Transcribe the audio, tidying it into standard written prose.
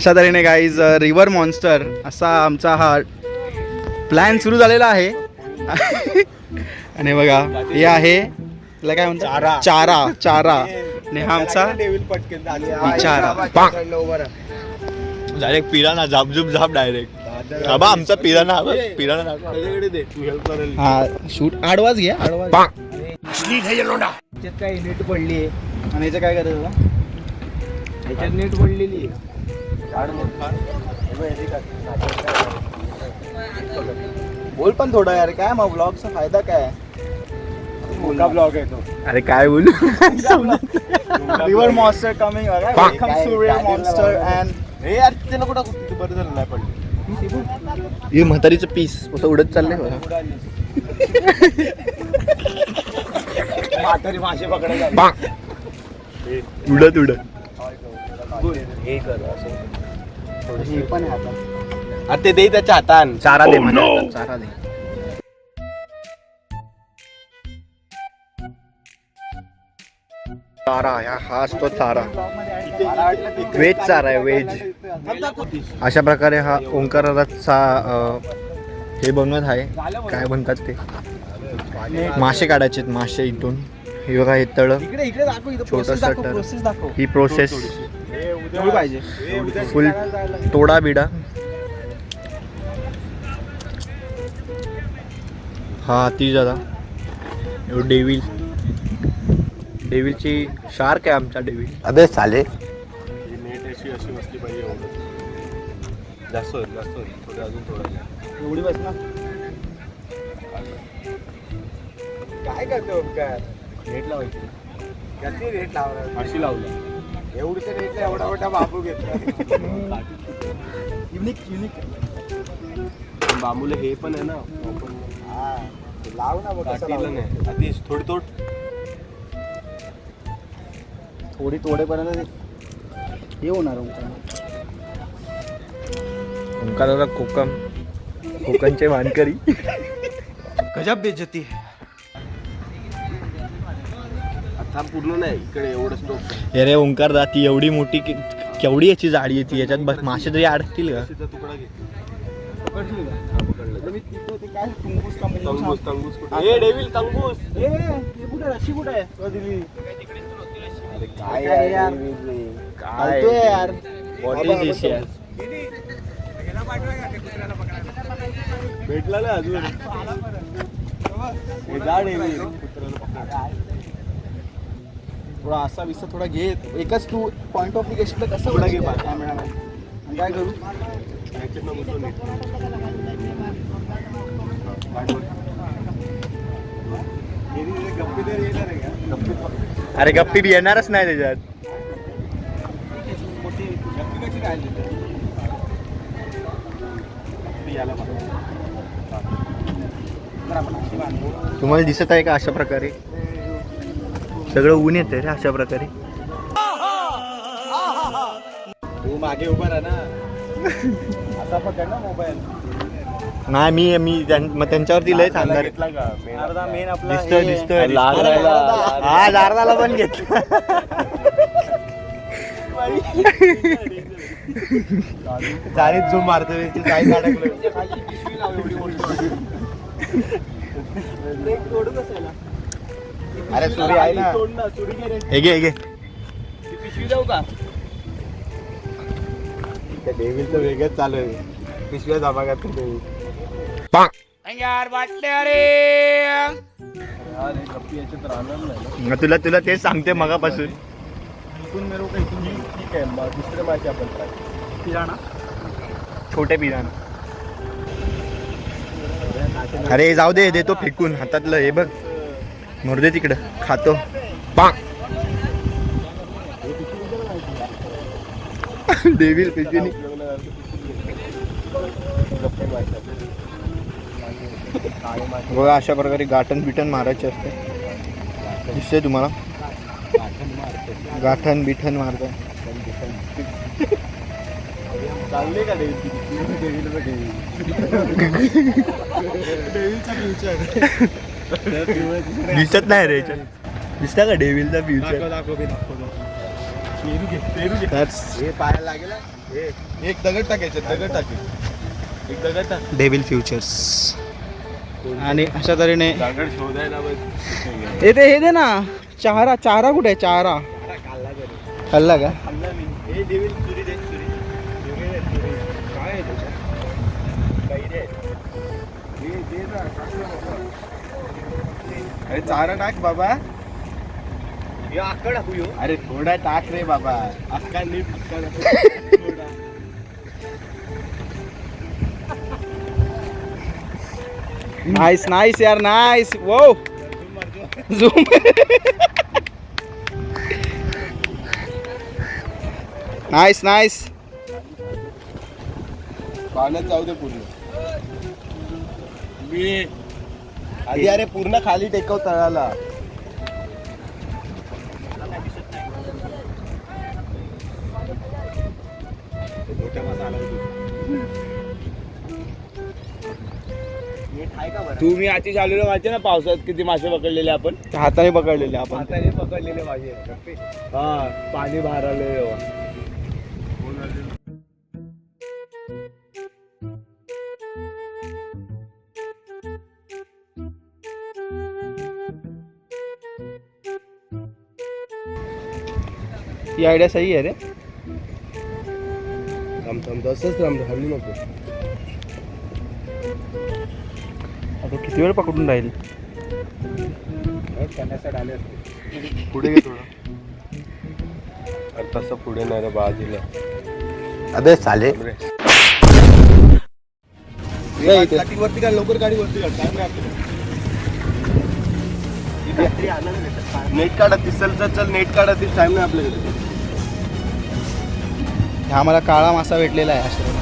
अशा तऱ्हेने guys river monster असा आमचा हा प्लॅन सुरू झालेला आहे. आणि बघा हे आहे त्याला काय म्हणतात चारा चारा आणि हा आमचा चारा डायरेक्ट पिराना झापझुप झाप डायरेक्ट बाबा आमचा पिराना पिराना हा शूट आडवाच घ्या आडवाच काय नीट पडली आहे आणि याचं काय करायचं याच्यात नीट पडलेली आहे. बोल पण थोडा यार काय मग ब्लॉगचा फायदा काय मोठा ब्लॉग आहे तो. अरे काय बोलू river monster coming welcome to river monster and हे यार त्याला कुठं बरं झालं नाही पडलं हे म्हातारीचं पीस असं उडत चाललंय म्हातारी मासे पकडायला उडत उडत हे कर असं हे पण आहे आता. अरे ते दे त्याच्या हातान चारा दे माझ्या चारा दे. चारा हा असतो चारा वेज चारा आहे वेज. अशा प्रकारे हा ओंकाराचा हे बनवत आहे काय म्हणतात ते मासे काढायचे मासे इथून. हे बघा हे तळ छोटस ही प्रोसेस पाहिजे फुल तोडा बिडा. हा ती दादा डेव्हिल डेव्हिलची शार्क आहे आमचा डेव्हिल. अबे चाले नेट अशी बसली पाहिजे जास्त थोडं अजून थोडं एवढी बस ना काय करतो काय नेट लावायची किती रेट लावला अशी लावलं एवढीच्या रेटला एवढा मोठा बाबू घेतला. युनिक युनिक बांबूला हे पण आहे ना हा लाव ना बघ कसं काठीला लावलं. नाही आधी थोडी तोड थोडी तोडेपर्यंत हे होणार ओंकाराला कोकणचे वानकरी गजब बेइज्जती है. आता पूर्ण नाही इकडे एवढंच टोक अरे ओंकार दा ती एवढी मोठी केवढी याची जाळी येते याच्यात मासे तरी अडकतील का. तुकडा घे पकडली का? पकडलं मी तिथं ते काय तंबूस का तंबूस तंबूस कुठे ए डेव्हिल तंबूस हे कुठे रशी कुठे आहे तो दिली अरे काय यार काय तो यार व्हॉट इज दिस यार. भेटला ना अजून हे जा डेव्हिल थोडा असा विसा थोडा घे एकच तू पॉइंट ऑफ व्ह्यू घेतलं कसं थोडा घे होतं बाहेर. कॅमेरा काय करू याच्यातनं बसवून ये. गप्पी तरी येणार आहे का गप्पी अरे गप्पी बी येणारच नाही त्याच्यात. गप्पी कशी राहिली याला तुम्हाला दिसत आहे का अशा प्रकारे सगळं ऊन येते रे अशा प्रकारे. तू मागे उभा राहा ना आता पकड ना मोबाईल. नाही मी मग त्यांच्यावरती लय सांगणार घेतला का अर्धा मेन आपला दिसतोय दिसतोय लाल हा दारदाला पण घेतला. गाडीत झूम मारतो काय अरे सूर्य आहे ना हे घे पिशवी जाऊ का त्या डेव्हिलचं वेगळंच चालू आहे पिशव्या जमा करतो डेव्हिल यार वाटले अरे गप्पी याच्यात राहणार नाही तुला तेच सांगते मगापासून. इथून मेरू का इथून ठीक आहे दुसरे मासे आपण पिराणा छोटे पिराना. अरे जाऊ दे देतो फेकून हातातलं हे बघ मरू दे तिकडं खातो. डेव्हिल पिशवीनी बघा अशा प्रकारे गाठण बिठण मारायचे असते दिसते तुम्हाला गाठण बिठण मारत. चालले का डेव्हिलचा फ्युचर दिसत नाही रे याच्यात. दिसता का डेव्हिलचा फ्युचर. दाखव हे पाहायला लागेल एक दगड टाकायचे दगड टाकेल एक दगड टाक डेव्हिल फ्युचर्स. आणि अशा तऱ्हेने दगड शोधायला हे दे ना. चारा कुठे आहे? चारा खाल्ला का? हे देवील चुरी दे चुरी काय आहे त्याच्यात कैरे अरे चारा टाक बाबा. अक्का टाकू अरे थोडा टाक रे बाबा. अक्का नीट थोडा. नाइस यार नाइस. वो झूम. नाइस. पाण्यात जाऊ दे पूर्ण. आधी अरे पूर्ण खाली टेकव तळाला. तुम्ही आधी चालू वाचे ना पावसात किती मासे पकडलेले आपण. हाताने पकडलेले आपण. हाताने पकडलेले मासे. हा पाणी बाहेर आलं तेव्हा. ही आयडिया सही आहे रे. थांब असंच हल्ली नको. आता किती वेळ पकडून राहील. पुढे घे थोडं. अरे तसं पुढे नाही रे बाजूला. अबे साले. गाडी वरती काढ लवकर. गाडी वरती काढ. टाइम नाही आपल्याला. नेट काढा दिसेल तर चल. नेट काढा ती टाइम नाही आपल्याकडे. हा मला काळा मासा भेटलेला आहे आश्रम.